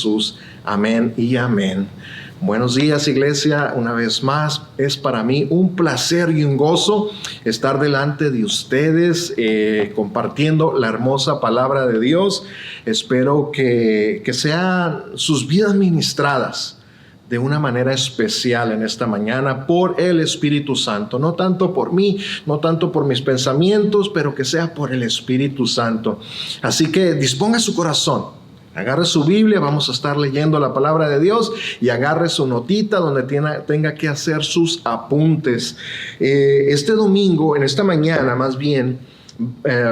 Jesús. Amén y amén. Buenos días, iglesia. Una vez más, es para mí un placer y un gozo estar delante de ustedes compartiendo la hermosa palabra de Dios. Espero que sean sus vidas ministradas de una manera especial en esta mañana por el Espíritu Santo. No tanto por mí, no tanto por mis pensamientos, pero que sea por el Espíritu Santo. Así que disponga su corazón. Agarre su Biblia, vamos a estar leyendo la palabra de Dios, y agarre su notita donde tenga que hacer sus apuntes. Este domingo, en esta mañana más bien,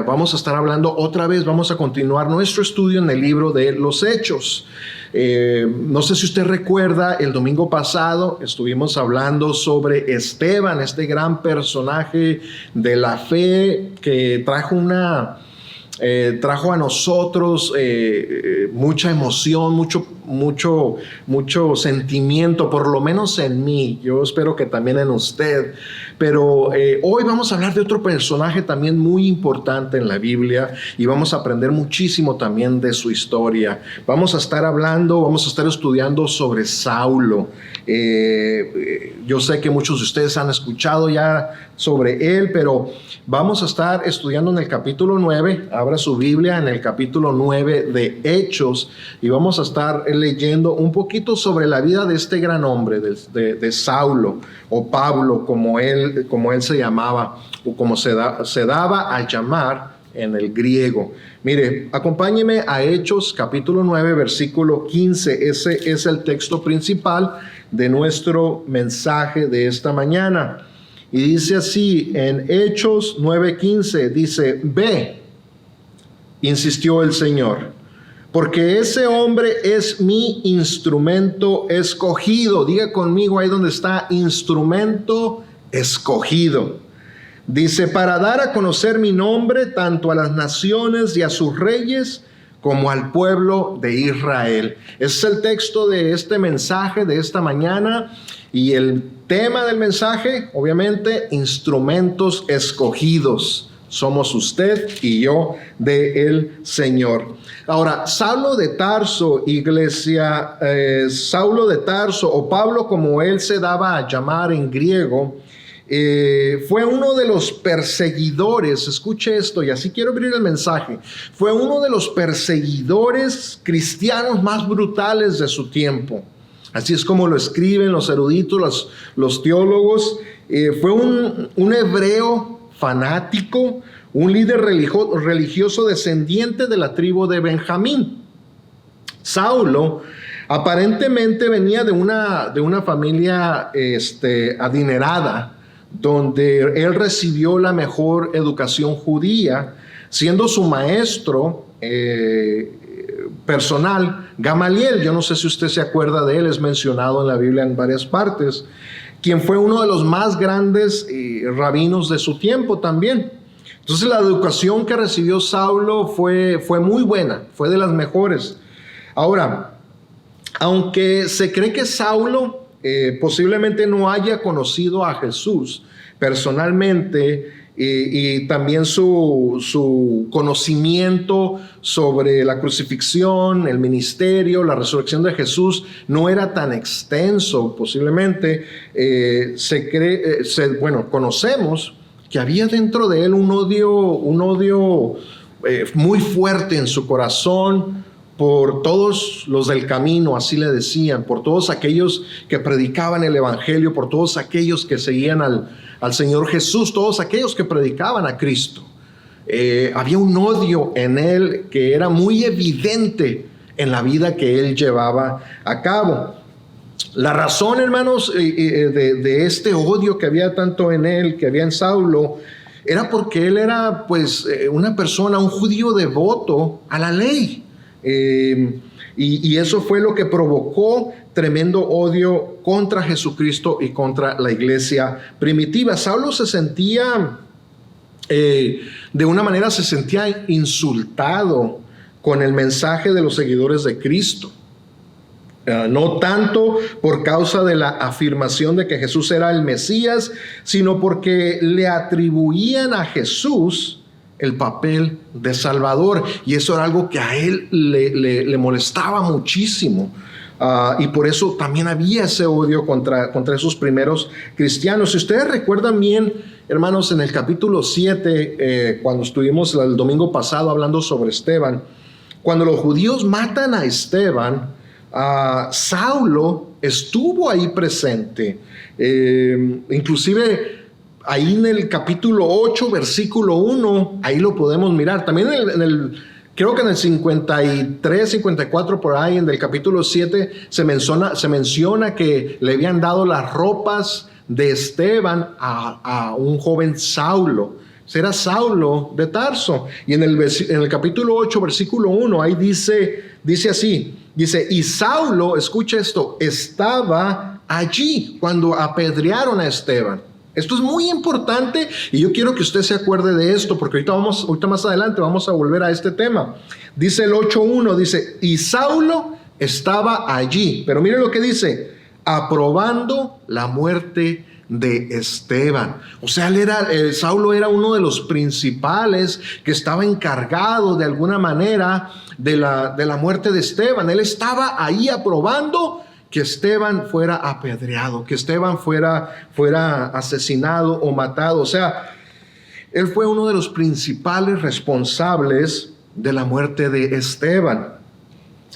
vamos a estar hablando otra vez, vamos a continuar nuestro estudio en el libro de los Hechos. No sé si usted recuerda, el domingo pasado estuvimos hablando sobre Esteban, este gran personaje de la fe que trajo a nosotros mucha emoción, mucho sentimiento, por lo menos en mí. Yo espero que también en usted. Pero hoy vamos a hablar de otro personaje también muy importante en la Biblia, y vamos a aprender muchísimo también de su historia. Vamos a estar estudiando sobre Saulo. Yo sé que muchos de ustedes han escuchado ya sobre él, pero vamos a estar estudiando en el capítulo 9, abra su Biblia en el capítulo 9 de Hechos, y vamos a estar leyendo un poquito sobre la vida de este gran hombre, de Saulo, o Pablo, como él se llamaba, o como se daba a llamar en el griego. Mire, acompáñeme a Hechos capítulo 9, versículo 15. Ese es el texto principal de nuestro mensaje de esta mañana. Y dice así, en Hechos 9:15, dice: ve, insistió el Señor, porque ese hombre es mi instrumento escogido. Diga conmigo ahí donde está, instrumento escogido. Dice, para dar a conocer mi nombre tanto a las naciones y a sus reyes como al pueblo de Israel. Ese es el texto de este mensaje de esta mañana. Y el tema del mensaje, obviamente, instrumentos escogidos. Somos usted y yo del Señor. Ahora, Saulo de Tarso, iglesia, Saulo de Tarso, o Pablo como él se daba a llamar en griego, fue uno de los perseguidores, escuche esto, y así quiero abrir el mensaje, fue uno de los perseguidores cristianos más brutales de su tiempo. Así es como lo escriben los eruditos, los teólogos. Fue un hebreo fanático, un líder religioso descendiente de la tribu de Benjamín. Saulo aparentemente venía de una familia adinerada, donde él recibió la mejor educación judía, siendo su maestro personal Gamaliel. Yo no sé si usted se acuerda de él, es mencionado en la Biblia en varias partes, quien fue uno de los más grandes rabinos de su tiempo también. Entonces la educación que recibió Saulo fue muy buena, fue de las mejores. Ahora, aunque se cree que Saulo posiblemente no haya conocido a Jesús personalmente, y también su conocimiento sobre la crucifixión, el ministerio, la resurrección de Jesús no era tan extenso, posiblemente conocemos que había dentro de él un odio muy fuerte en su corazón por todos los del camino, así le decían, por todos aquellos que predicaban el evangelio, por todos aquellos que seguían al Señor Jesús, todos aquellos que predicaban a Cristo. Había un odio en él que era muy evidente en la vida que él llevaba a cabo. La razón, hermanos, de este odio que había tanto en él, que había en Saulo, era porque él era una persona, un judío devoto a la ley. Y eso fue lo que provocó tremendo odio contra Jesucristo y contra la iglesia primitiva. Saulo se sentía insultado con el mensaje de los seguidores de Cristo. No tanto por causa de la afirmación de que Jesús era el Mesías, sino porque le atribuían a Jesús el papel de Salvador, y eso era algo que a él le molestaba muchísimo. Y por eso también había ese odio contra esos primeros cristianos. Si ustedes recuerdan bien, hermanos, en el capítulo 7, cuando estuvimos el domingo pasado hablando sobre Esteban, cuando los judíos matan a Esteban, Saulo estuvo ahí presente. Inclusive ahí en el capítulo 8, versículo 1, ahí lo podemos mirar. También creo que en el 53, 54, por ahí, en el capítulo 7, se menciona que le habían dado las ropas de Esteban a un joven Saulo. Era Saulo de Tarso. Y en el capítulo 8, versículo 1, ahí dice así, dice, y Saulo, escucha esto, estaba allí cuando apedrearon a Esteban. Esto es muy importante y yo quiero que usted se acuerde de esto, porque ahorita más adelante vamos a volver a este tema. Dice el 8.1, dice, y Saulo estaba allí, pero mire lo que dice, aprobando la muerte de Esteban. O sea, Saulo era uno de los principales que estaba encargado de alguna manera de la muerte de Esteban. Él estaba ahí aprobando que Esteban fuera apedreado, que Esteban fuera asesinado o matado. O sea, él fue uno de los principales responsables de la muerte de Esteban.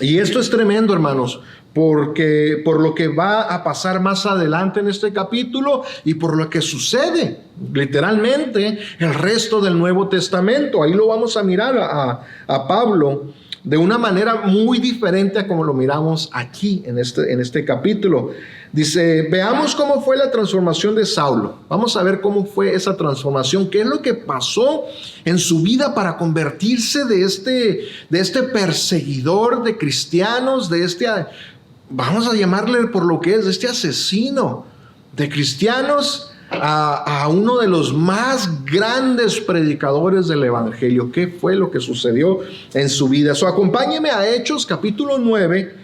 Y esto es tremendo, hermanos, porque por lo que va a pasar más adelante en este capítulo y por lo que sucede literalmente el resto del Nuevo Testamento. Ahí lo vamos a mirar a Pablo de una manera muy diferente a como lo miramos aquí en este capítulo. Dice, veamos cómo fue la transformación de Saulo. Vamos a ver cómo fue esa transformación, qué es lo que pasó en su vida para convertirse de este perseguidor de cristianos, vamos a llamarle por lo que es, de este asesino de cristianos, a uno de los más grandes predicadores del evangelio. ¿Qué fue lo que sucedió en su vida? Acompáñeme a Hechos capítulo 9,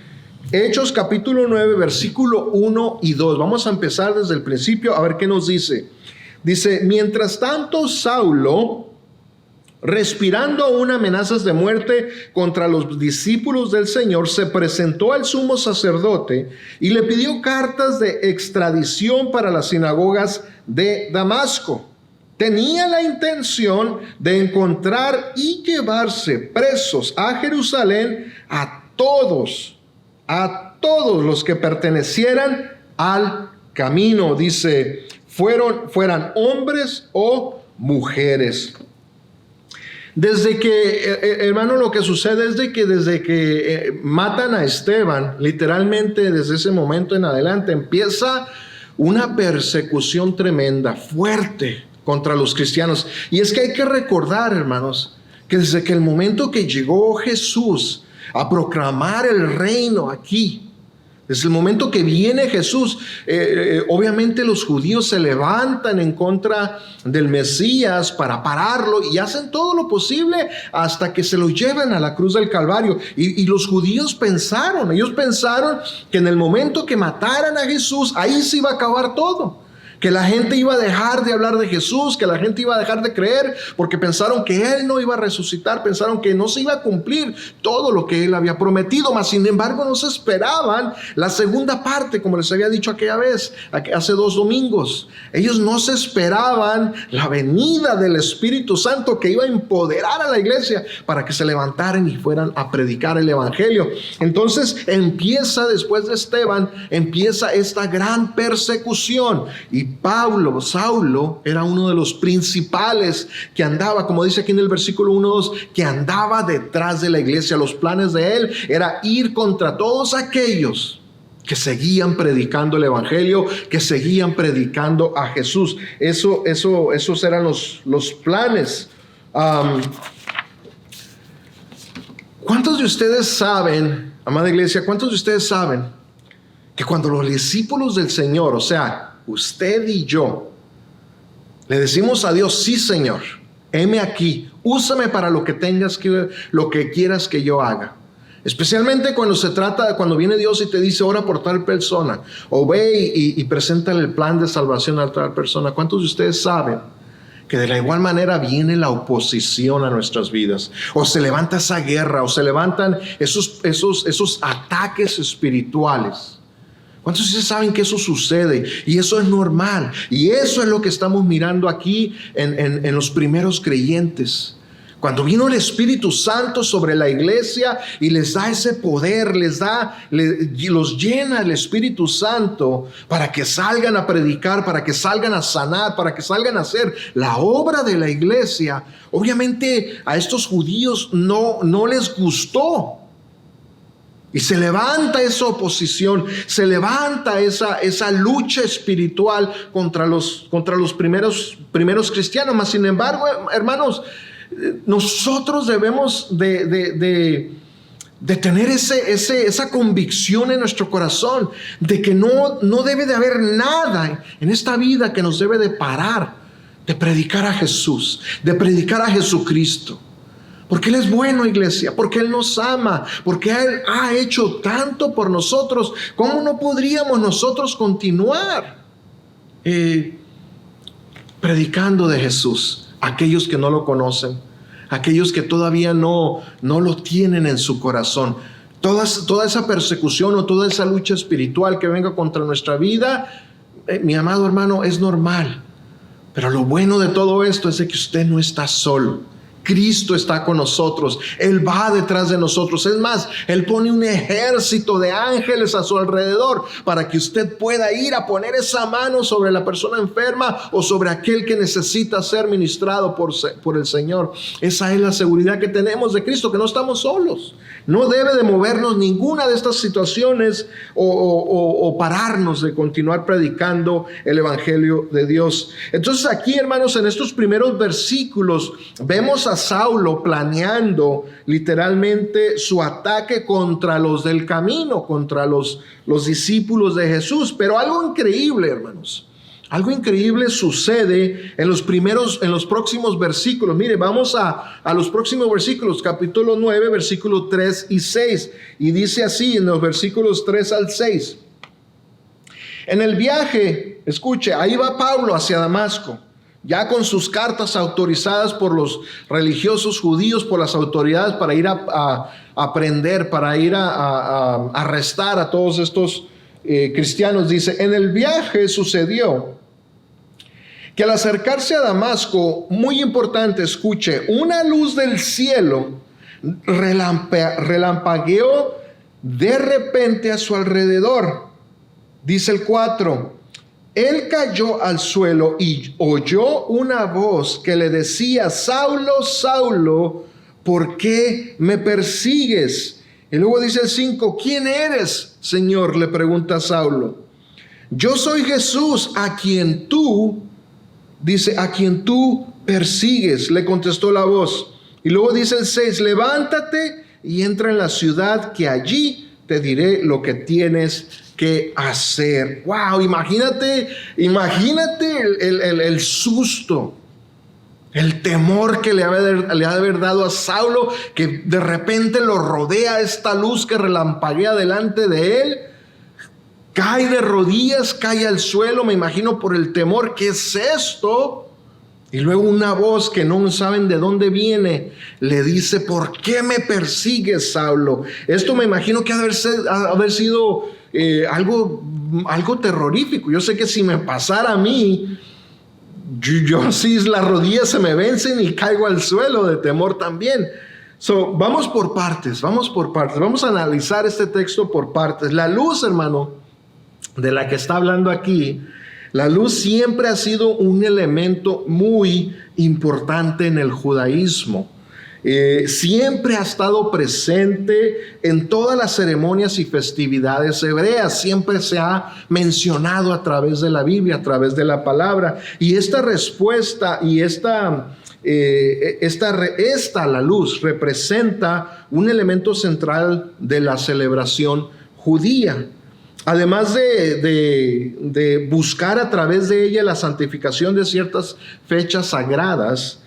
versículo 1 y 2. Vamos a empezar desde el principio a ver qué nos dice. Dice, mientras tanto Saulo, respirando aún amenazas de muerte contra los discípulos del Señor, se presentó al sumo sacerdote y le pidió cartas de extradición para las sinagogas de Damasco. Tenía la intención de encontrar y llevarse presos a Jerusalén a todos los que pertenecieran al camino, dice, fueran hombres o mujeres. Desde que, hermano, lo que sucede es desde que matan a Esteban, literalmente desde ese momento en adelante empieza una persecución tremenda, fuerte contra los cristianos. Y es que hay que recordar, hermanos, que desde que el momento que llegó Jesús a proclamar el reino aquí, desde el momento que viene Jesús, obviamente los judíos se levantan en contra del Mesías para pararlo y hacen todo lo posible hasta que se lo lleven a la cruz del Calvario. Y los judíos pensaron que en el momento que mataran a Jesús, ahí se iba a acabar todo. Que la gente iba a dejar de hablar de Jesús, que la gente iba a dejar de creer, porque pensaron que Él no iba a resucitar, pensaron que no se iba a cumplir todo lo que Él había prometido, mas sin embargo no se esperaban la segunda parte, como les había dicho aquella vez, hace 2 domingos. Ellos no se esperaban la venida del Espíritu Santo que iba a empoderar a la iglesia para que se levantaran y fueran a predicar el Evangelio. Entonces después de Esteban, empieza esta gran persecución. Y Saulo era uno de los principales que andaba, como dice aquí en el versículo 1-2, que andaba detrás de la iglesia. Los planes de él era ir contra todos aquellos que seguían predicando el evangelio, que seguían predicando a Jesús. Esos eran los planes. ¿Cuántos de ustedes saben, amada iglesia, cuántos de ustedes saben que cuando los discípulos del Señor, o sea, usted y yo, le decimos a Dios, sí, Señor, heme aquí, úsame para lo que quieras que yo haga? Especialmente cuando viene Dios y te dice, ora por tal persona, o ve y preséntale el plan de salvación a tal persona. ¿Cuántos de ustedes saben que de la igual manera viene la oposición a nuestras vidas, o se levanta esa guerra, o se levantan esos ataques espirituales. ¿Cuántos de ustedes saben que eso sucede? Y eso es normal, y eso es lo que estamos mirando aquí en los primeros creyentes. Cuando vino el Espíritu Santo sobre la iglesia y les da ese poder, los llena el Espíritu Santo para que salgan a predicar, para que salgan a sanar, para que salgan a hacer la obra de la iglesia. Obviamente a estos judíos no les gustó. Y se levanta esa oposición, se levanta esa lucha espiritual contra los primeros cristianos. Mas sin embargo, hermanos, nosotros debemos de tener esa convicción en nuestro corazón de que no debe de haber nada en esta vida que nos debe de parar de predicar a Jesús, de predicar a Jesucristo. Porque Él es bueno, iglesia, porque Él nos ama, porque Él ha hecho tanto por nosotros. ¿Cómo no podríamos nosotros continuar predicando de Jesús? Aquellos que no lo conocen, aquellos que todavía no lo tienen en su corazón. Toda esa persecución o toda esa lucha espiritual que venga contra nuestra vida, mi amado hermano, es normal. Pero lo bueno de todo esto es de que usted no está solo. Cristo está con nosotros, Él va detrás de nosotros. Es más, Él pone un ejército de ángeles a su alrededor para que usted pueda ir a poner esa mano sobre la persona enferma o sobre aquel que necesita ser ministrado por el Señor. Esa es la seguridad que tenemos de Cristo, que no estamos solos. No debe de movernos ninguna de estas situaciones o pararnos de continuar predicando el Evangelio de Dios. Entonces aquí, hermanos, en estos primeros versículos vemos a Saulo planeando literalmente su ataque contra los del camino, contra los discípulos de Jesús. Pero algo increíble, hermanos, algo increíble sucede en los próximos versículos. Mire, vamos a los próximos versículos, capítulo 9, versículos 3 y 6. Y dice así en los versículos 3 al 6. En el viaje, escuche, ahí va Pablo hacia Damasco, ya con sus cartas autorizadas por los religiosos judíos, por las autoridades, para ir a aprender, para ir a arrestar a todos estos cristianos. Dice, en el viaje sucedió que al acercarse a Damasco, muy importante, escuche, una luz del cielo relampagueó de repente a su alrededor. Dice el 4, él cayó al suelo y oyó una voz que le decía, Saulo, Saulo, ¿por qué me persigues? Y luego dice el 5, ¿quién eres, Señor?, le pregunta Saulo. Yo soy Jesús, a quien tú persigues, le contestó la voz. Y luego dice el 6, levántate y entra en la ciudad, que allí te diré lo que tienes que hacer. Wow, imagínate el susto, el temor que le ha de haber dado a Saulo, que de repente lo rodea esta luz que relampaguea delante de él. Cae de rodillas, cae al suelo, me imagino, por el temor. ¿Qué es esto? Y luego una voz que no saben de dónde viene le dice, ¿por qué me persigues, Saulo? Esto me imagino que ha de haber sido algo terrorífico. Yo sé que si me pasara a mí, yo sí, las rodillas se me vencen y caigo al suelo de temor también. Vamos por partes. Vamos a analizar este texto por partes. La luz, hermano, de la que está hablando aquí, la luz siempre ha sido un elemento muy importante en el judaísmo. Siempre ha estado presente en todas las ceremonias y festividades hebreas. Siempre se ha mencionado a través de la Biblia, a través de la palabra. Y esta respuesta y la luz representa un elemento central de la celebración judía. Además de buscar a través de ella la santificación de ciertas fechas sagradas,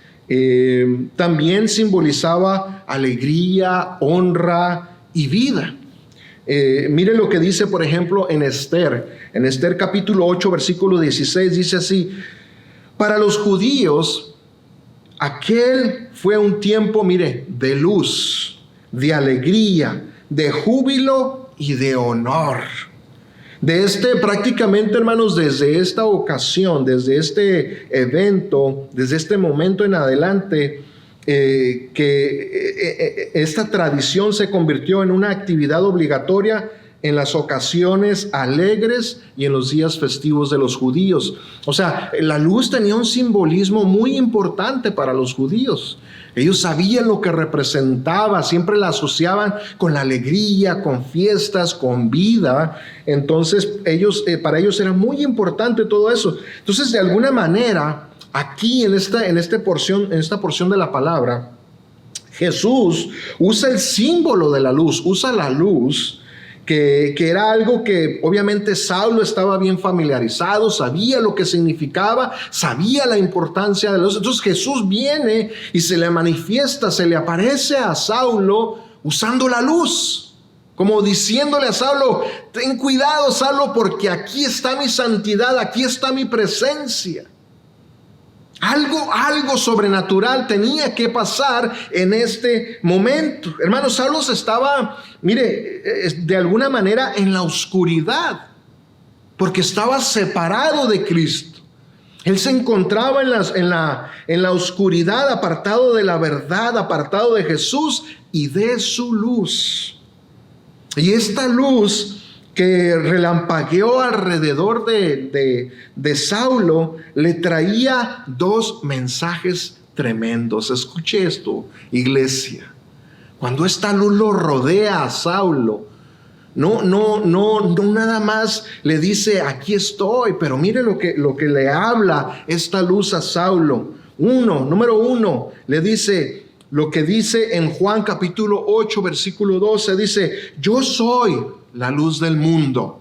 también simbolizaba alegría, honra y vida. Mire lo que dice, por ejemplo, en Esther capítulo 8, versículo 16, dice así: para los judíos aquel fue un tiempo, mire, de luz, de alegría, de júbilo y de honor. Prácticamente, hermanos, desde esta ocasión, desde este evento, desde este momento en adelante, esta tradición se convirtió en una actividad obligatoria en las ocasiones alegres y en los días festivos de los judíos. O sea, la luz tenía un simbolismo muy importante para los judíos. Ellos sabían lo que representaba, siempre la asociaban con la alegría, con fiestas, con vida. Entonces, para ellos era muy importante todo eso. Entonces, de alguna manera, aquí en esta porción de la palabra, Jesús usa el símbolo de la luz, usa la luz, que era algo que obviamente Saulo estaba bien familiarizado, sabía lo que significaba, sabía la importancia de la luz. Entonces Jesús viene y se le manifiesta, se le aparece a Saulo usando la luz, como diciéndole a Saulo: ten cuidado, Saulo, porque aquí está mi santidad, aquí está mi presencia. Algo sobrenatural tenía que pasar en este momento. Hermanos, Saulo estaba, mire, de alguna manera en la oscuridad, porque estaba separado de Cristo. Él se encontraba en la oscuridad, apartado de la verdad, apartado de Jesús y de su luz. Y esta luz que relampagueó alrededor de Saulo le traía dos mensajes tremendos. Escuche esto, iglesia. Cuando esta luz lo rodea a Saulo, no nada más le dice: aquí estoy, pero mire lo que le habla esta luz a Saulo. Número uno, le dice lo que dice en Juan capítulo 8, versículo 12, dice: yo soy la luz del mundo,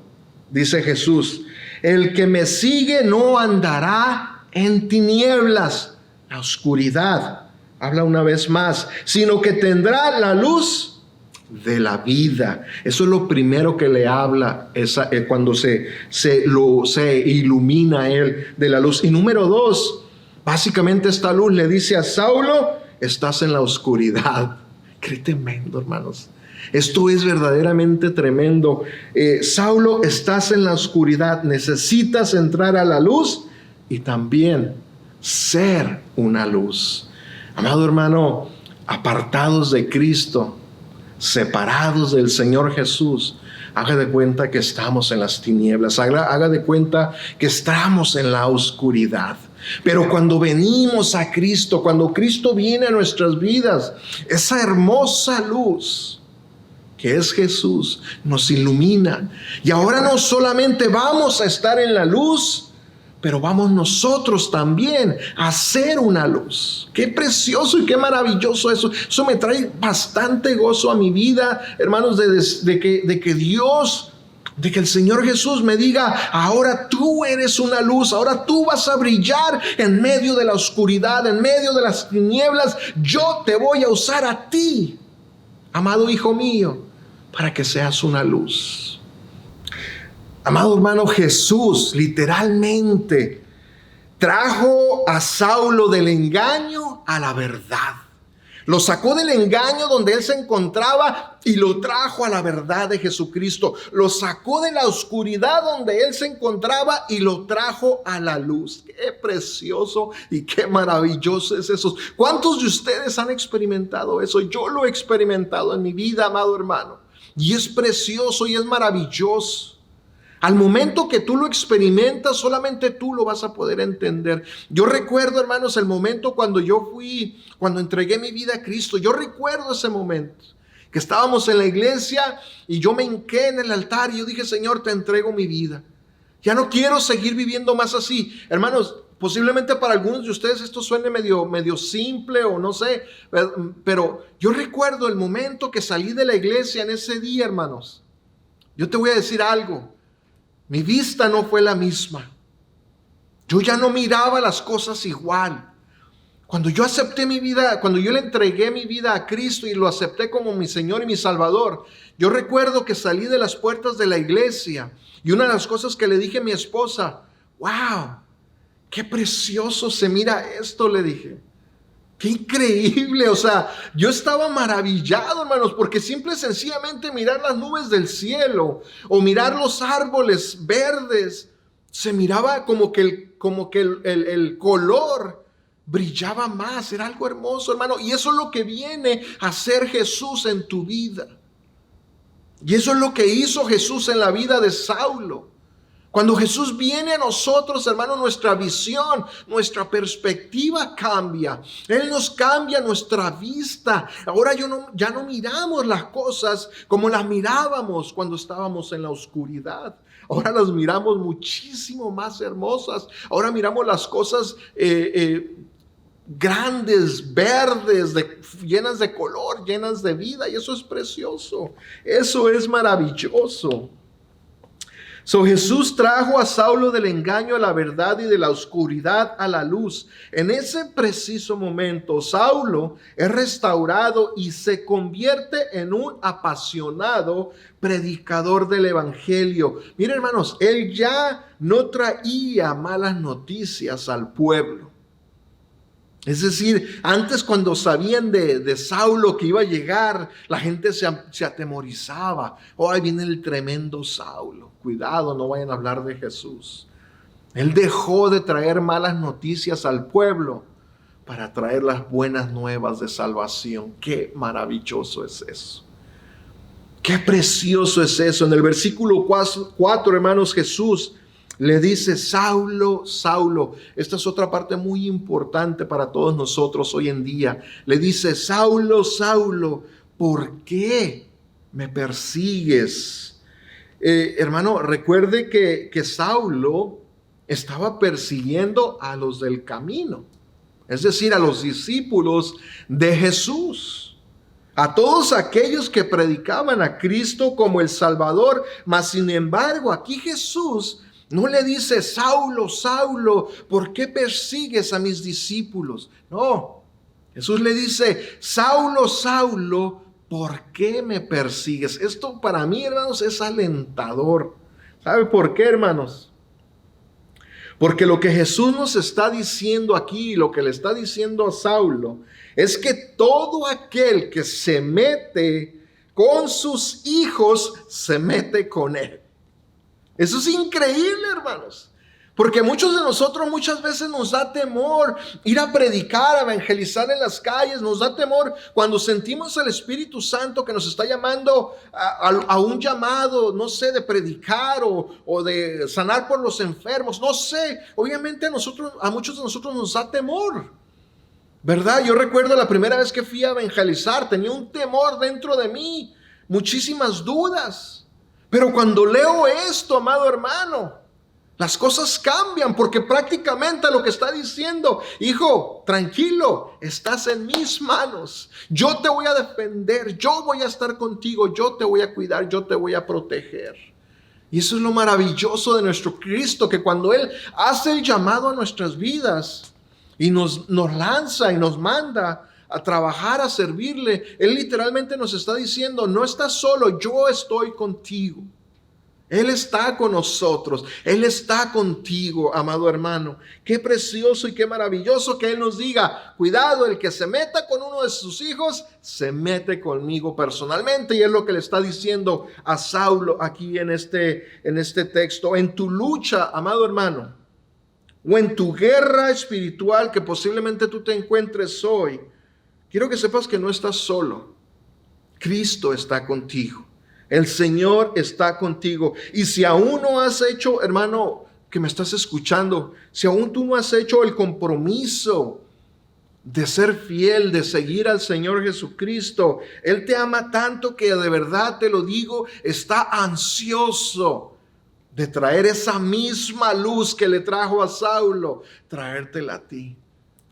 dice Jesús. El que me sigue no andará en tinieblas, la oscuridad, habla una vez más, sino que tendrá la luz de la vida. Eso es lo primero que le habla cuando se ilumina él de la luz. Y número dos, básicamente esta luz le dice a Saulo: estás en la oscuridad. Qué tremendo, hermanos. Esto es verdaderamente tremendo. Saulo, estás en la oscuridad, necesitas entrar a la luz y también ser una luz. Amado hermano, apartados de Cristo, separados del Señor Jesús, haga de cuenta que estamos en las tinieblas, haga de cuenta que estamos en la oscuridad. Pero cuando venimos a Cristo, cuando Cristo viene a nuestras vidas, esa hermosa luz que es Jesús nos ilumina. Y ahora no solamente vamos a estar en la luz, pero vamos nosotros también a ser una luz. Qué precioso y qué maravilloso eso. Eso me trae bastante gozo a mi vida, hermanos, de que Dios, de que el Señor Jesús me diga: ahora tú eres una luz, ahora tú vas a brillar en medio de la oscuridad, en medio de las tinieblas. Yo te voy a usar a ti, amado hijo mío, para que seas una luz. Amado hermano, Jesús literalmente trajo a Saulo del engaño a la verdad. Lo sacó del engaño donde él se encontraba y lo trajo a la verdad de Jesucristo. Lo sacó de la oscuridad donde él se encontraba y lo trajo a la luz. Qué precioso y qué maravilloso es eso. ¿Cuántos de ustedes han experimentado eso? Yo lo he experimentado en mi vida, amado hermano. Y es precioso y es maravilloso. Al momento que tú lo experimentas, solamente tú lo vas a poder entender. Yo recuerdo, hermanos, el momento cuando cuando entregué mi vida a Cristo. Yo recuerdo ese momento, que estábamos en la iglesia y yo me hinqué en el altar y yo dije: Señor, te entrego mi vida. Ya no quiero seguir viviendo más así. Hermanos, posiblemente para algunos de ustedes esto suene medio simple o no sé, pero yo recuerdo el momento que salí de la iglesia en ese día, hermanos. Yo te voy a decir algo. Mi vista no fue la misma. Yo ya no miraba las cosas igual. Cuando yo acepté mi vida, cuando yo le entregué mi vida a Cristo y lo acepté como mi Señor y mi Salvador, yo recuerdo que salí de las puertas de la iglesia y una de las cosas que le dije a mi esposa: wow, qué precioso se mira esto, le dije. Qué increíble, o sea, yo estaba maravillado, hermanos, porque simple y sencillamente mirar las nubes del cielo o mirar los árboles verdes, se miraba como que el color brillaba más, era algo hermoso, hermano, y eso es lo que viene a hacer Jesús en tu vida. Y eso es lo que hizo Jesús en la vida de Saulo. Cuando Jesús viene a nosotros, hermano, nuestra visión, nuestra perspectiva cambia. Él nos cambia nuestra vista. Ahora ya no miramos las cosas como las mirábamos cuando estábamos en la oscuridad. Ahora las miramos muchísimo más hermosas. Ahora miramos las cosas grandes, verdes, llenas de color, llenas de vida. Y eso es precioso. Eso es maravilloso. Jesús trajo a Saulo del engaño a la verdad y de la oscuridad a la luz. En ese preciso momento, Saulo es restaurado y se convierte en un apasionado predicador del evangelio. Miren, hermanos, él ya no traía malas noticias al pueblo. Es decir, antes cuando sabían de Saulo que iba a llegar, la gente se atemorizaba. Oh, ahí viene el tremendo Saulo. Cuidado, no vayan a hablar de Jesús. Él dejó de traer malas noticias al pueblo para traer las buenas nuevas de salvación. Qué maravilloso es eso. Qué precioso es eso. En el versículo 4, hermanos, Jesús le dice: Saulo, Saulo. Esta es otra parte muy importante para todos nosotros hoy en día. Le dice: Saulo, Saulo, ¿por qué me persigues? Hermano, recuerde que Saulo estaba persiguiendo a los del camino, es decir, a los discípulos de Jesús, a todos aquellos que predicaban a Cristo como el Salvador. Mas sin embargo, aquí Jesús no le dice: Saulo, Saulo, ¿por qué persigues a mis discípulos? No, Jesús le dice: Saulo, Saulo, ¿por qué me persigues? Esto para mí, hermanos, es alentador. ¿Sabe por qué, hermanos? Porque lo que Jesús nos está diciendo aquí, lo que le está diciendo a Saulo, es que todo aquel que se mete con sus hijos, se mete con él. Eso es increíble, hermanos. Porque muchos de nosotros muchas veces nos da temor ir a predicar, a evangelizar en las calles. Nos da temor cuando sentimos al Espíritu Santo que nos está llamando a un llamado, no sé, de predicar o de sanar por los enfermos. No sé, obviamente a muchos de nosotros nos da temor, ¿verdad? Yo recuerdo la primera vez que fui a evangelizar, tenía un temor dentro de mí, muchísimas dudas. Pero cuando leo esto, amado hermano, las cosas cambian, porque prácticamente lo que está diciendo: hijo, tranquilo, estás en mis manos. Yo te voy a defender, yo voy a estar contigo, yo te voy a cuidar, yo te voy a proteger. Y eso es lo maravilloso de nuestro Cristo, que cuando Él hace el llamado a nuestras vidas y nos lanza y nos manda a trabajar, a servirle, Él literalmente nos está diciendo: no estás solo, yo estoy contigo. Él está con nosotros, Él está contigo, amado hermano. Qué precioso y qué maravilloso que Él nos diga: cuidado, el que se meta con uno de sus hijos, se mete conmigo personalmente. Y es lo que le está diciendo a Saulo aquí en este texto. En tu lucha, amado hermano, o en tu guerra espiritual que posiblemente tú te encuentres hoy, quiero que sepas que no estás solo. Cristo está contigo. El Señor está contigo. Y si aún no has hecho, hermano, que me estás escuchando, si aún tú no has hecho el compromiso de ser fiel, de seguir al Señor Jesucristo, Él te ama tanto que de verdad te lo digo, está ansioso de traer esa misma luz que le trajo a Saulo, traértela a ti.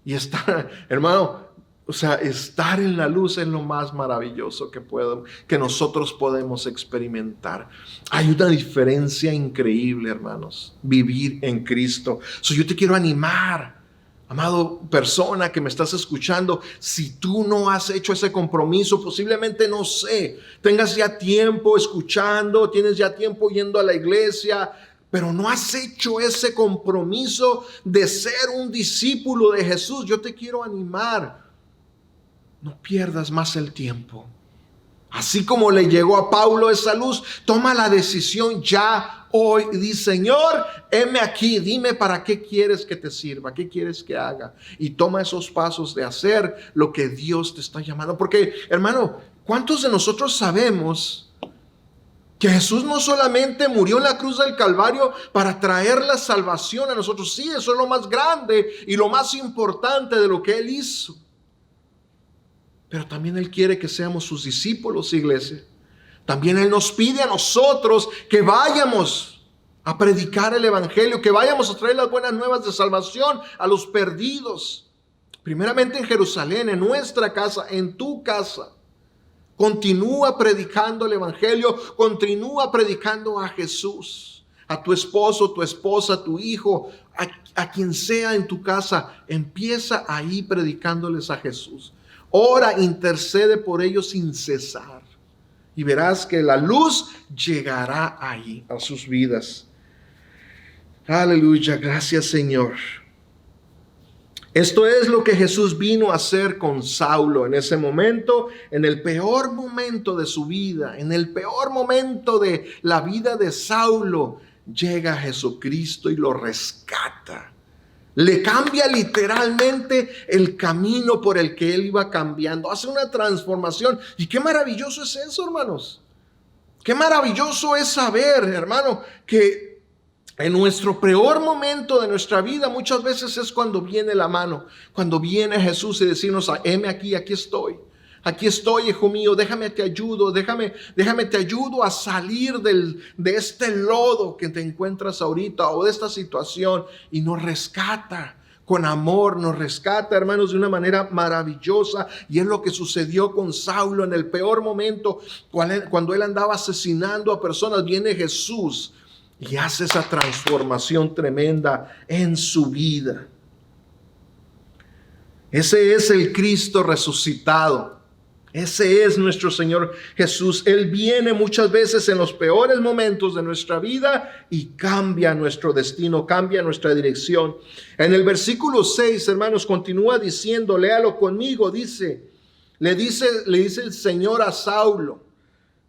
Y está, hermano, o sea, estar en la luz es lo más maravilloso que nosotros podemos experimentar. Hay una diferencia increíble, hermanos, vivir en Cristo. Yo te quiero animar, amado persona que me estás escuchando. Si tú no has hecho ese compromiso, posiblemente, no sé, tengas ya tiempo escuchando, tienes ya tiempo yendo a la iglesia, pero no has hecho ese compromiso de ser un discípulo de Jesús. Yo te quiero animar no pierdas más el tiempo. Así como le llegó a Pablo esa luz, toma la decisión ya hoy y di: Señor, heme aquí, dime para qué quieres que te sirva, qué quieres que haga. Y toma esos pasos de hacer lo que Dios te está llamando. Porque, hermano, ¿cuántos de nosotros sabemos que Jesús no solamente murió en la cruz del Calvario para traer la salvación a nosotros? Sí, eso es lo más grande y lo más importante de lo que Él hizo. Pero también Él quiere que seamos sus discípulos, iglesia. También Él nos pide a nosotros que vayamos a predicar el evangelio, que vayamos a traer las buenas nuevas de salvación a los perdidos. Primeramente en Jerusalén, en nuestra casa, en tu casa. Continúa predicando el evangelio, continúa predicando a Jesús, a tu esposo, tu esposa, tu hijo, a quien sea en tu casa. Empieza ahí predicándoles a Jesús. Ora, intercede por ellos sin cesar. Y verás que la luz llegará ahí a sus vidas. Aleluya, gracias Señor. Esto es lo que Jesús vino a hacer con Saulo en ese momento, en el peor momento de su vida, en el peor momento de la vida de Saulo. Llega Jesucristo y lo rescata. Le cambia literalmente el camino por el que él iba cambiando. Hace una transformación. Y qué maravilloso es eso, hermanos. Qué maravilloso es saber, hermano, que en nuestro peor momento de nuestra vida muchas veces es cuando viene la mano. Cuando viene Jesús y decirnos: heme aquí, aquí estoy. Aquí estoy, hijo mío, déjame te ayudo, déjame te ayudo a salir de este lodo que te encuentras ahorita o de esta situación, y nos rescata con amor, nos rescata, hermanos, de una manera maravillosa. Y es lo que sucedió con Saulo en el peor momento, cuando él andaba asesinando a personas. Viene Jesús y hace esa transformación tremenda en su vida. Ese es el Cristo resucitado. Ese es nuestro Señor Jesús. Él viene muchas veces en los peores momentos de nuestra vida y cambia nuestro destino, cambia nuestra dirección. En el versículo 6, hermanos, continúa diciendo, léalo conmigo, le dice el Señor a Saulo,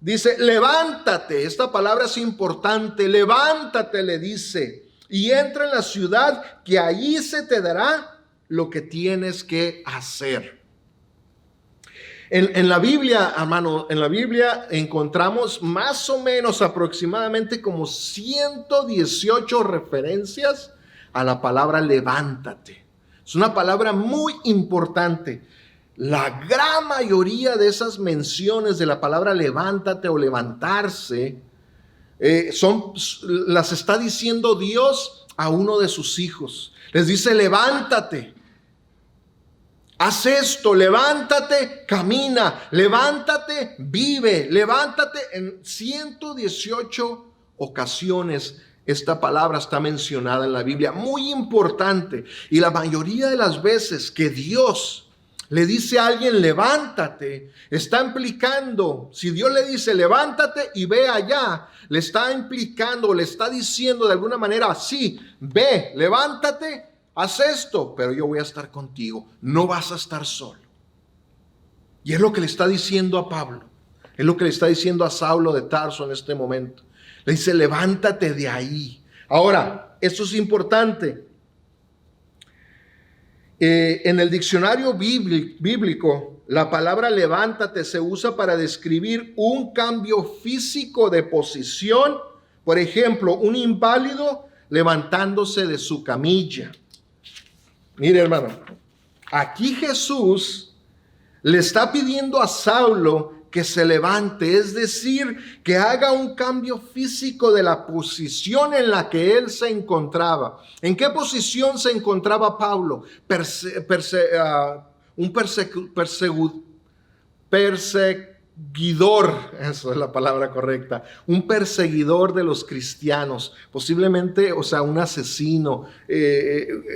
dice: levántate. Esta palabra es importante. Levántate, le dice, y entra en la ciudad, que allí se te dará lo que tienes que hacer. En la Biblia, hermano, en la Biblia encontramos más o menos aproximadamente como 118 referencias a la palabra levántate. Es una palabra muy importante. La gran mayoría de esas menciones de la palabra levántate o levantarse las está diciendo Dios a uno de sus hijos. Les dice: levántate. Haz esto, levántate, camina, levántate, vive, levántate. En 118 ocasiones esta palabra está mencionada en la Biblia, muy importante. Y la mayoría de las veces que Dios le dice a alguien levántate, está implicando, si Dios le dice levántate y ve allá, le está implicando, le está diciendo de alguna manera: sí, ve, levántate, haz esto, pero yo voy a estar contigo, no vas a estar solo. Y es lo que le está diciendo a Pablo, es lo que le está diciendo a Saulo de Tarso en este momento. Le dice: levántate de ahí. Ahora, esto es importante. En el diccionario bíblico, la palabra levántate se usa para describir un cambio físico de posición. Por ejemplo, un inválido levantándose de su camilla. Mire, hermano, aquí Jesús le está pidiendo a Saulo que se levante, es decir, que haga un cambio físico de la posición en la que él se encontraba. ¿En qué posición se encontraba Pablo? Un perseguidor, eso es la palabra correcta, un perseguidor de los cristianos, posiblemente, un asesino,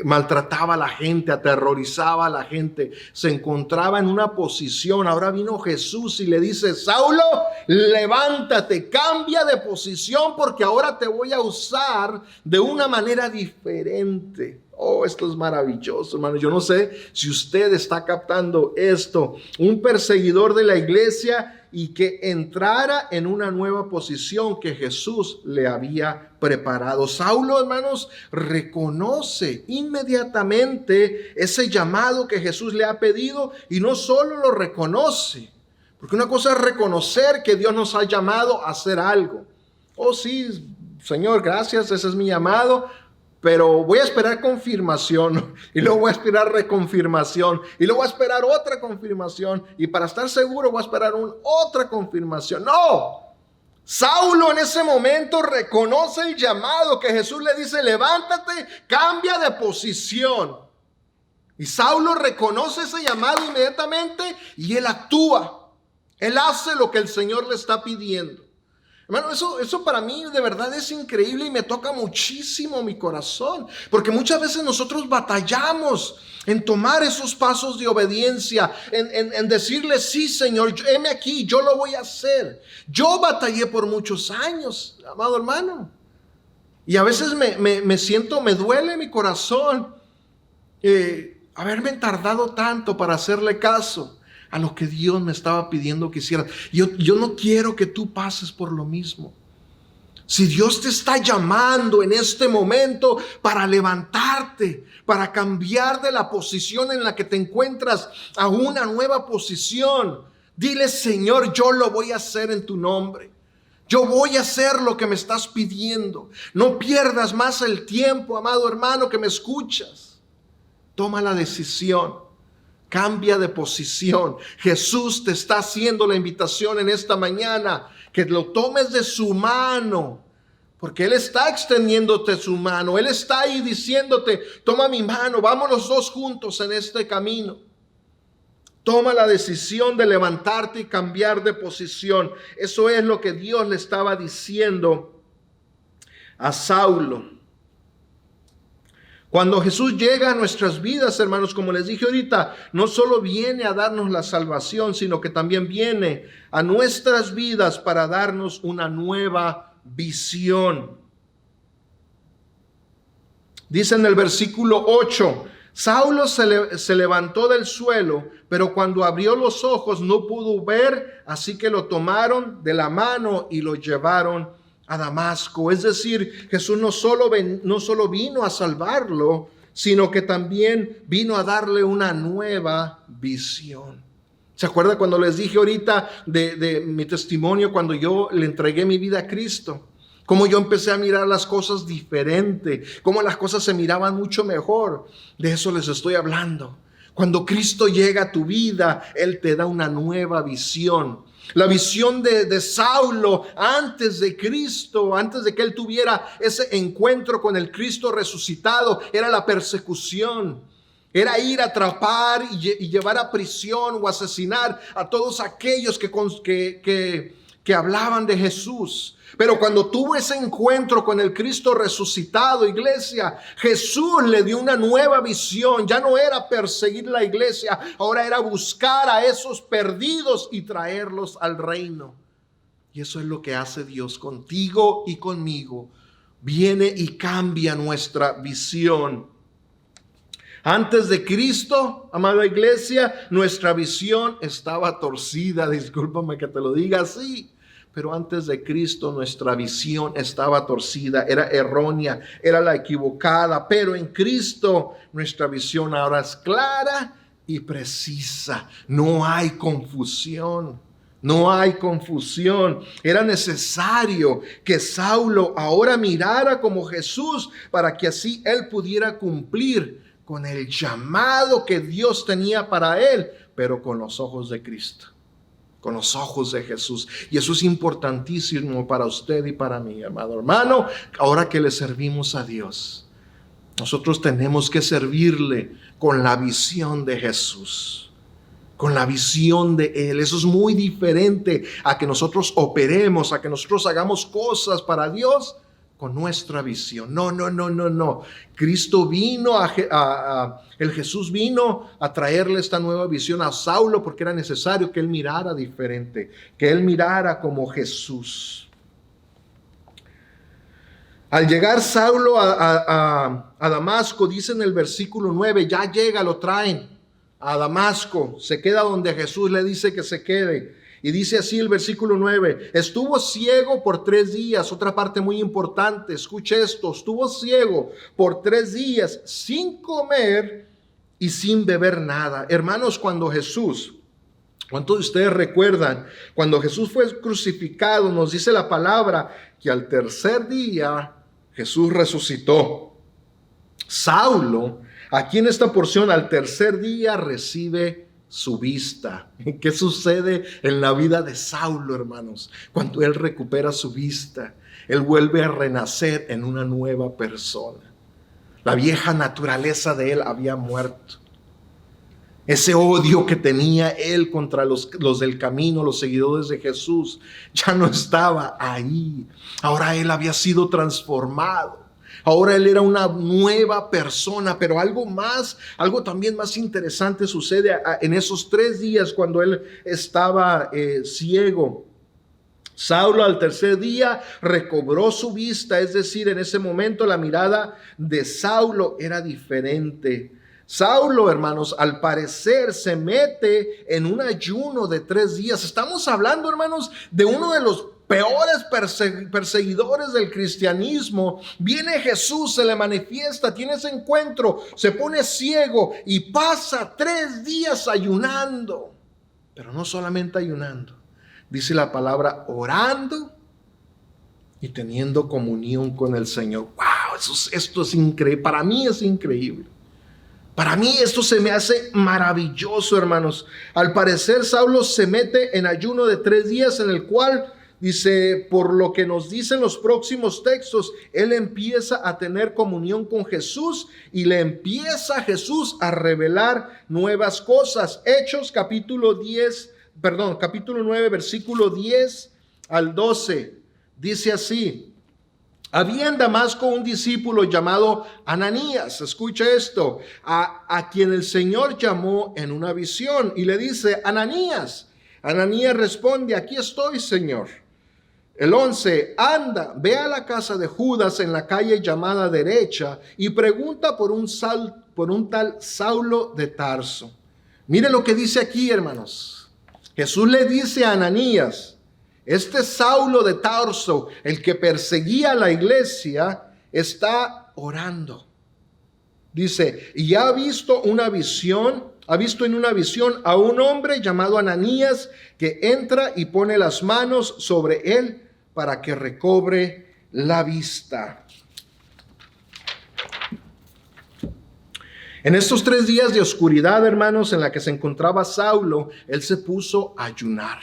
maltrataba a la gente, aterrorizaba a la gente, se encontraba en una posición. Ahora vino Jesús y le dice: Saulo, levántate, cambia de posición, porque ahora te voy a usar de una manera diferente. Oh, esto es maravilloso, hermano. Yo no sé si usted está captando esto. Un perseguidor de la iglesia y que entrara en una nueva posición que Jesús le había preparado. Saulo, hermanos, reconoce inmediatamente ese llamado que Jesús le ha pedido y no solo lo reconoce, porque una cosa es reconocer que Dios nos ha llamado a hacer algo. Oh, sí, Señor, gracias, ese es mi llamado. Pero voy a esperar confirmación y luego voy a esperar reconfirmación y luego voy a esperar otra confirmación y para estar seguro voy a esperar otra confirmación. No, Saulo en ese momento reconoce el llamado que Jesús le dice: levántate, cambia de posición. Y Saulo reconoce ese llamado inmediatamente y él actúa. Él hace lo que el Señor le está pidiendo. Hermano, eso para mí de verdad es increíble y me toca muchísimo mi corazón, porque muchas veces nosotros batallamos en tomar esos pasos de obediencia, en decirle: sí, Señor, heme aquí, yo lo voy a hacer. Yo batallé por muchos años, amado hermano, y a veces me duele mi corazón haberme tardado tanto para hacerle caso a lo que Dios me estaba pidiendo que hiciera. Yo no quiero que tú pases por lo mismo. Si Dios te está llamando en este momento para levantarte, para cambiar de la posición en la que te encuentras a una nueva posición, dile: Señor, yo lo voy a hacer en tu nombre. Yo voy a hacer lo que me estás pidiendo. No pierdas más el tiempo, amado hermano, que me escuchas. Toma la decisión. Cambia de posición. Jesús te está haciendo la invitación en esta mañana, que lo tomes de su mano, porque Él está extendiéndote su mano. Él está ahí diciéndote: toma mi mano, vamos los dos juntos en este camino. Toma la decisión de levantarte y cambiar de posición. Eso es lo que Dios le estaba diciendo a Saulo. Cuando Jesús llega a nuestras vidas, hermanos, como les dije ahorita, no solo viene a darnos la salvación, sino que también viene a nuestras vidas para darnos una nueva visión. Dice en el versículo 8, Saulo se levantó del suelo, pero cuando abrió los ojos no pudo ver, así que lo tomaron de la mano y lo llevaron a Damasco. Es decir, Jesús no solo vino a salvarlo, sino que también vino a darle una nueva visión. ¿Se acuerda cuando les dije ahorita de mi testimonio cuando yo le entregué mi vida a Cristo? Cómo yo empecé a mirar las cosas diferente, cómo las cosas se miraban mucho mejor. De eso les estoy hablando. Cuando Cristo llega a tu vida, Él te da una nueva visión. La visión de Saulo antes de Cristo, antes de que él tuviera ese encuentro con el Cristo resucitado, era la persecución. Era ir a atrapar y llevar a prisión o asesinar a todos aquellos que hablaban de Jesús. Pero cuando tuvo ese encuentro con el Cristo resucitado, iglesia, Jesús le dio una nueva visión. Ya no era perseguir la iglesia, ahora era buscar a esos perdidos y traerlos al reino. Y eso es lo que hace Dios contigo y conmigo. Viene y cambia nuestra visión. Antes de Cristo, amada iglesia, nuestra visión estaba torcida. Discúlpame que te lo diga así. Pero antes de Cristo nuestra visión estaba torcida, era errónea, era la equivocada. Pero en Cristo nuestra visión ahora es clara y precisa. No hay confusión. No hay confusión. Era necesario que Saulo ahora mirara como Jesús para que así él pudiera cumplir con el llamado que Dios tenía para él, pero con los ojos de Cristo. Con los ojos de Jesús. Y eso es importantísimo para usted y para mí, amado hermano. Ahora que le servimos a Dios, nosotros tenemos que servirle con la visión de Jesús, con la visión de Él. Eso es muy diferente a que nosotros operemos, a que nosotros hagamos cosas para Dios con nuestra visión. No. Cristo vino, el Jesús vino a traerle esta nueva visión a Saulo porque era necesario que él mirara diferente, que él mirara como Jesús. Al llegar Saulo a Damasco, dice en el versículo 9, ya llega, lo traen a Damasco, se queda donde Jesús le dice que se quede. Y dice así el versículo 9, estuvo ciego por 3 días, otra parte muy importante, escuche esto, estuvo ciego por 3 días sin comer y sin beber nada. Hermanos, ¿cuántos de ustedes recuerdan? Cuando Jesús fue crucificado, nos dice la palabra que al tercer día Jesús resucitó. Saulo, aquí en esta porción, al tercer día recibe su vista. ¿Qué sucede en la vida de Saulo, hermanos? Cuando él recupera su vista, él vuelve a renacer en una nueva persona. La vieja naturaleza de él había muerto. Ese odio que tenía él contra los del camino, los seguidores de Jesús, ya no estaba ahí. Ahora él había sido transformado. Ahora él era una nueva persona, pero algo también más interesante sucede en esos 3 días cuando él estaba ciego. Saulo al tercer día recobró su vista, es decir, en ese momento la mirada de Saulo era diferente. Saulo, hermanos, al parecer se mete en un ayuno de 3 días. Estamos hablando, hermanos, de uno de los peores perseguidores del cristianismo. Viene Jesús, se le manifiesta, tiene ese encuentro, se pone ciego y pasa 3 días ayunando. Pero no solamente ayunando, dice la palabra orando y teniendo comunión con el Señor. ¡Wow! Esto es increíble. Para mí es increíble. Para mí esto se me hace maravilloso, hermanos. Al parecer Saulo se mete en ayuno de 3 días en el cual, dice, por lo que nos dicen los próximos textos, él empieza a tener comunión con Jesús y le empieza Jesús a revelar nuevas cosas. Hechos capítulo 9, versículo 10 al 12. Dice así: había en Damasco un discípulo llamado Ananías, escucha esto, a quien el Señor llamó en una visión y le dice: Ananías. Ananías responde: aquí estoy, Señor. El 11, anda, ve a la casa de Judas en la calle llamada Derecha y pregunta por un tal Saulo de Tarso. Mire lo que dice aquí, hermanos. Jesús le dice a Ananías: este Saulo de Tarso, el que perseguía a la iglesia, está orando. Dice, y ha visto en una visión a un hombre llamado Ananías que entra y pone las manos sobre él para que recobre la vista. En estos 3 días de oscuridad, hermanos, en la que se encontraba Saulo, él se puso a ayunar.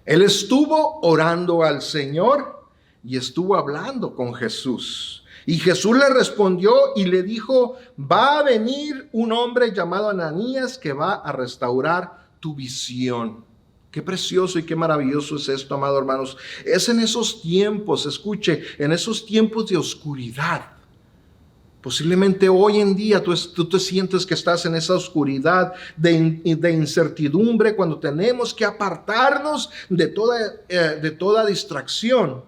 Él estuvo orando al Señor y estuvo hablando con Jesús. Y Jesús le respondió y le dijo: va a venir un hombre llamado Ananías que va a restaurar tu visión. Qué precioso y qué maravilloso es esto, amados hermanos. Es en esos tiempos, escuche, en esos tiempos de oscuridad. Posiblemente hoy en día tú te sientes que estás en esa oscuridad de incertidumbre, cuando tenemos que apartarnos de toda distracción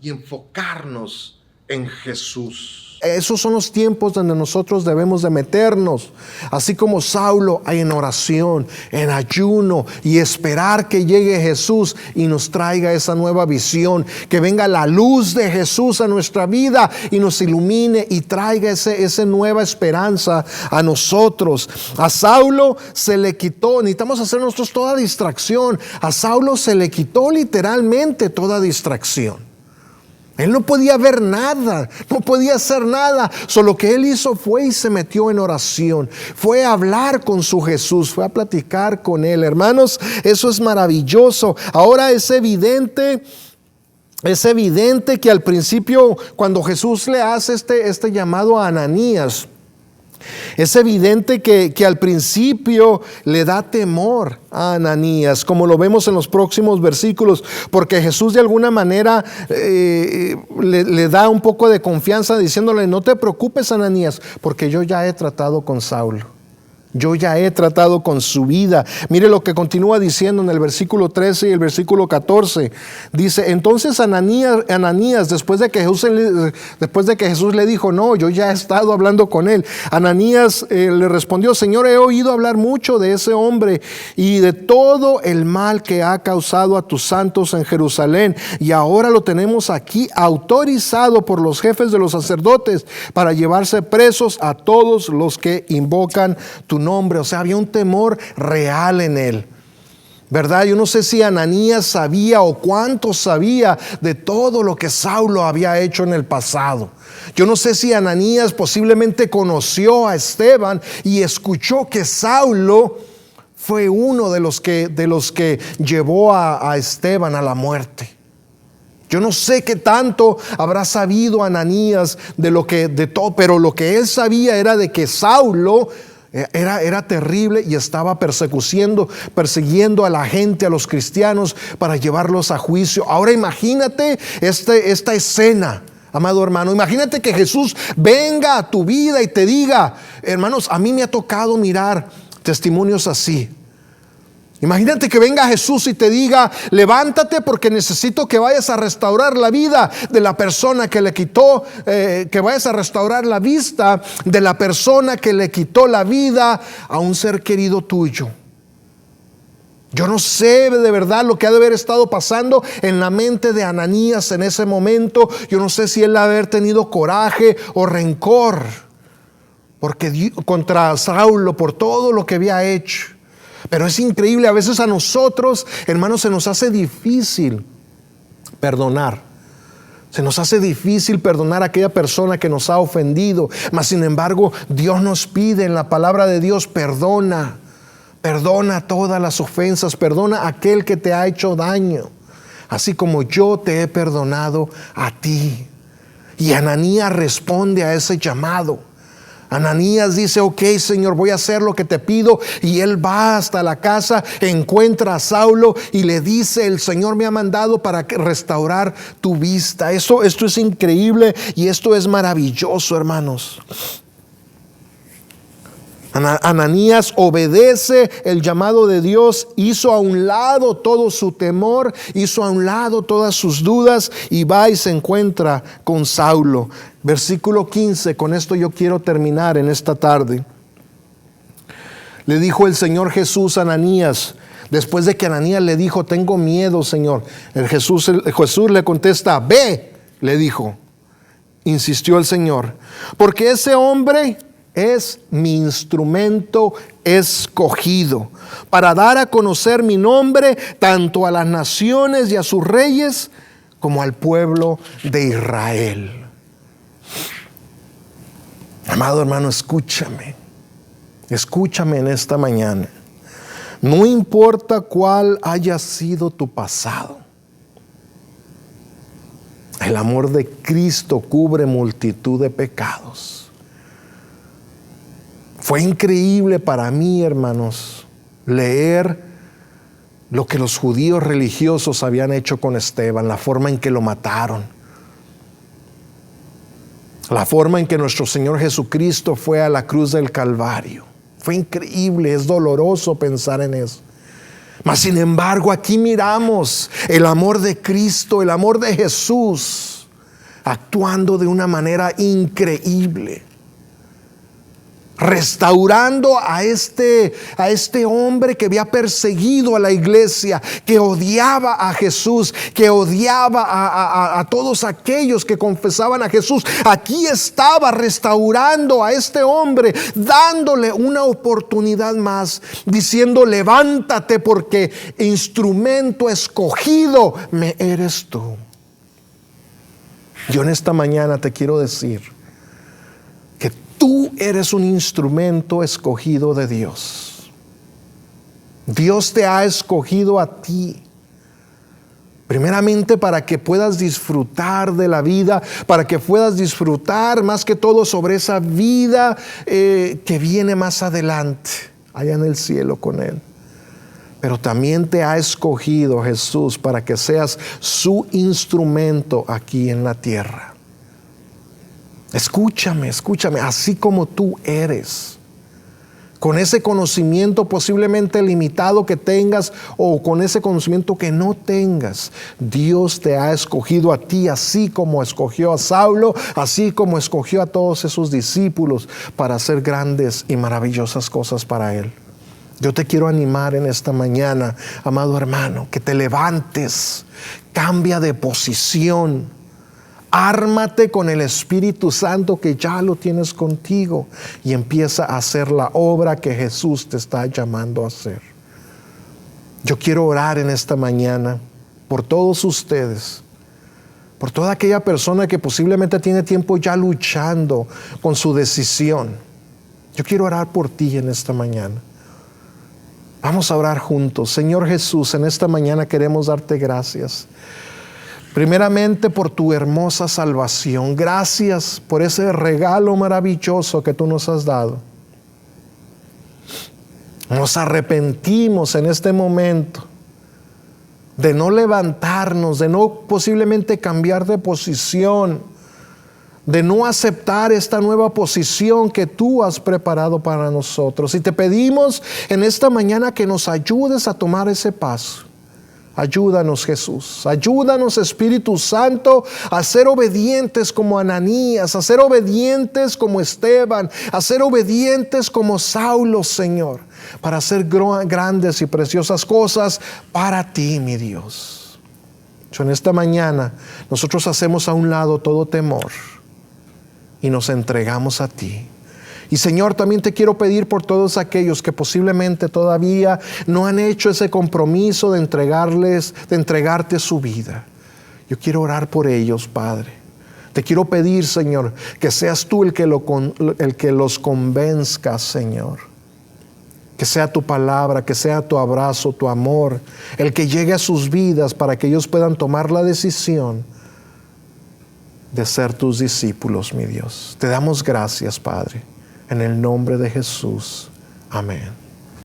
y enfocarnos en Jesús. Esos son los tiempos donde nosotros debemos de meternos, así como Saulo, en oración, en ayuno, y esperar que llegue Jesús y nos traiga esa nueva visión, que venga la luz de Jesús a nuestra vida y nos ilumine y traiga esa nueva esperanza a nosotros. A Saulo se le quitó, necesitamos hacer nosotros toda distracción. A Saulo se le quitó literalmente toda distracción. Él no podía ver nada, no podía hacer nada. Solo que él hizo fue y se metió en oración. Fue a hablar con su Jesús, fue a platicar con él. Hermanos, eso es maravilloso. Ahora es evidente que al principio, cuando Jesús le hace este llamado a Ananías, es evidente que al principio le da temor a Ananías, como lo vemos en los próximos versículos, porque Jesús de alguna manera le da un poco de confianza diciéndole: no te preocupes, Ananías, porque yo ya he tratado con Saulo. yo ya he tratado con su vida. Mire lo que continúa diciendo en el versículo 13 y el versículo 14. Dice, entonces Ananías, después de que Jesús le dijo, no, yo ya he estado hablando con él. Ananías le respondió, Señor, he oído hablar mucho de ese hombre y de todo el mal que ha causado a tus santos en Jerusalén. Y ahora lo tenemos aquí autorizado por los jefes de los sacerdotes para llevarse presos a todos los que invocan tu nombre. O sea, había un temor real en él, ¿verdad? Yo no sé si Ananías sabía o cuánto sabía de todo lo que Saulo había hecho en el pasado. Yo no sé si Ananías posiblemente conoció a Esteban y escuchó que Saulo fue uno de los que llevó a Esteban a la muerte. Yo no sé qué tanto habrá sabido Ananías de todo, pero lo que él sabía era de que Saulo era terrible y estaba persiguiendo a la gente, a los cristianos, para llevarlos a juicio. Ahora imagínate esta escena, amado hermano. Imagínate que Jesús venga a tu vida y te diga, hermanos, a mí me ha tocado mirar testimonios así. Imagínate que venga Jesús y te diga, levántate porque necesito que vayas a restaurar la vida de la persona que le quitó, que vayas a restaurar la vista de la persona que le quitó la vida a un ser querido tuyo. Yo no sé de verdad lo que ha de haber estado pasando en la mente de Ananías en ese momento. Yo no sé si él ha de haber tenido coraje o rencor contra Saulo por todo lo que había hecho. Pero es increíble, a veces a nosotros, hermanos, se nos hace difícil perdonar. Se nos hace difícil perdonar a aquella persona que nos ha ofendido. Mas sin embargo, Dios nos pide en la palabra de Dios, perdona todas las ofensas, perdona a aquel que te ha hecho daño, así como yo te he perdonado a ti. Y Ananías responde a ese llamado. Ananías dice, ok, Señor, voy a hacer lo que te pido. Y él va hasta la casa, encuentra a Saulo y le dice, el Señor me ha mandado para restaurar tu vista. Esto es increíble y esto es maravilloso, hermanos. Ananías obedece el llamado de Dios, hizo a un lado todo su temor, hizo a un lado todas sus dudas y va y se encuentra con Saulo. Versículo 15, con esto yo quiero terminar en esta tarde. Le dijo el Señor Jesús a Ananías, después de que Ananías le dijo, tengo miedo, Señor. Jesús le contesta, ve, le dijo. Insistió el Señor, porque ese hombre es mi instrumento escogido para dar a conocer mi nombre tanto a las naciones y a sus reyes como al pueblo de Israel. Amado hermano, escúchame en esta mañana. No importa cuál haya sido tu pasado, el amor de Cristo cubre multitud de pecados. Fue increíble para mí, hermanos, leer lo que los judíos religiosos habían hecho con Esteban, la forma en que lo mataron, la forma en que nuestro Señor Jesucristo fue a la cruz del Calvario. Fue increíble, es doloroso pensar en eso. Mas sin embargo, aquí miramos el amor de Cristo, el amor de Jesús, actuando de una manera increíble, restaurando a este hombre que había perseguido a la iglesia, que odiaba a Jesús, que odiaba a todos aquellos que confesaban a Jesús. Aquí estaba restaurando a este hombre, dándole una oportunidad más, diciendo, levántate porque instrumento escogido me eres tú. Yo en esta mañana te quiero decir que tú eres un instrumento escogido de Dios. Dios te ha escogido a ti, primeramente para que puedas disfrutar de la vida, para que puedas disfrutar más que todo sobre esa vida que viene más adelante, allá en el cielo con Él. Pero también te ha escogido Jesús para que seas su instrumento aquí en la tierra. Escúchame, así como tú eres, con ese conocimiento posiblemente limitado que tengas o con ese conocimiento que no tengas, Dios te ha escogido a ti, así como escogió a Saulo, así como escogió a todos esos discípulos para hacer grandes y maravillosas cosas para Él. Yo te quiero animar en esta mañana, amado hermano, que te levantes, cambia de posición. Ármate con el Espíritu Santo que ya lo tienes contigo y empieza a hacer la obra que Jesús te está llamando a hacer. Yo quiero orar en esta mañana por todos ustedes, por toda aquella persona que posiblemente tiene tiempo ya luchando con su decisión. Yo quiero orar por ti en esta mañana. Vamos a orar juntos. Señor Jesús, en esta mañana queremos darte gracias. Primeramente por tu hermosa salvación. Gracias por ese regalo maravilloso que tú nos has dado. Nos arrepentimos en este momento de no levantarnos, de no posiblemente cambiar de posición, de no aceptar esta nueva posición que tú has preparado para nosotros. Y te pedimos en esta mañana que nos ayudes a tomar ese paso. Ayúdanos, Jesús. Ayúdanos, Espíritu Santo, a ser obedientes como Ananías, a ser obedientes como Esteban, a ser obedientes como Saulo, Señor, para hacer grandes y preciosas cosas para ti, mi Dios. En esta mañana nosotros hacemos a un lado todo temor y nos entregamos a ti. Y Señor, también te quiero pedir por todos aquellos que posiblemente todavía no han hecho ese compromiso de entregarte su vida. Yo quiero orar por ellos, Padre. Te quiero pedir, Señor, que seas tú el que los convenzca, Señor. Que sea tu palabra, que sea tu abrazo, tu amor, el que llegue a sus vidas para que ellos puedan tomar la decisión de ser tus discípulos, mi Dios. Te damos gracias, Padre. En el nombre de Jesús. Amén.